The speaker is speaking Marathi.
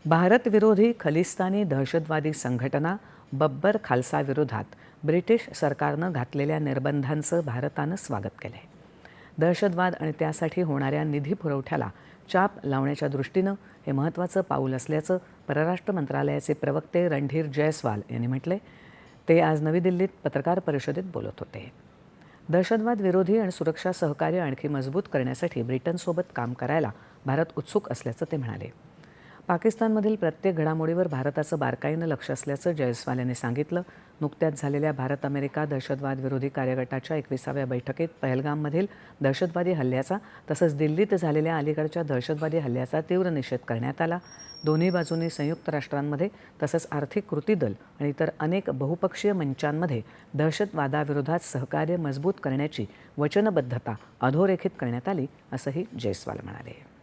भारतविरोधी खलिस्तानी दहशतवादी संघटना बब्बर खालसाविरोधात ब्रिटिश सरकारनं घातलेल्या निर्बंधांचं भारतानं स्वागत केलं आहे. दहशतवाद आणि त्यासाठी होणाऱ्या निधी पुरवठ्याला चाप लावण्याच्या दृष्टीनं हे महत्त्वाचं पाऊल असल्याचं परराष्ट्र मंत्रालयाचे प्रवक्ते रणधीर जयस्वाल यांनी म्हटलंय. ते आज नवी दिल्लीत पत्रकार परिषदेत बोलत होते. दहशतवाद विरोधी आणि सुरक्षा सहकार्य आणखी मजबूत करण्यासाठी ब्रिटनसोबत काम करायला भारत उत्सुक असल्याचं ते म्हणाले. पाकिस्तानमधील प्रत्येक घडामोडीवर भारताचं बारकाईनं लक्ष असल्याचं जयस्वाल यांनी सांगितलं. नुकत्याच झालेल्या भारत अमेरिका दहशतवाद विरोधी कार्यगटाच्या 21व्या बैठकीत पहलगाममधील दहशतवादी हल्ल्याचा तसंच दिल्लीत झालेल्या अलीकडच्या दहशतवादी हल्ल्याचा तीव्र निषेध करण्यात आला. दोन्ही बाजूंनी संयुक्त राष्ट्रांमध्ये तसंच आर्थिक कृती दल आणि इतर अनेक बहुपक्षीय मंचांमध्ये दहशतवादाविरोधात सहकार्य मजबूत करण्याची वचनबद्धता अधोरेखित करण्यात आली, असंही जयस्वाल म्हणाले.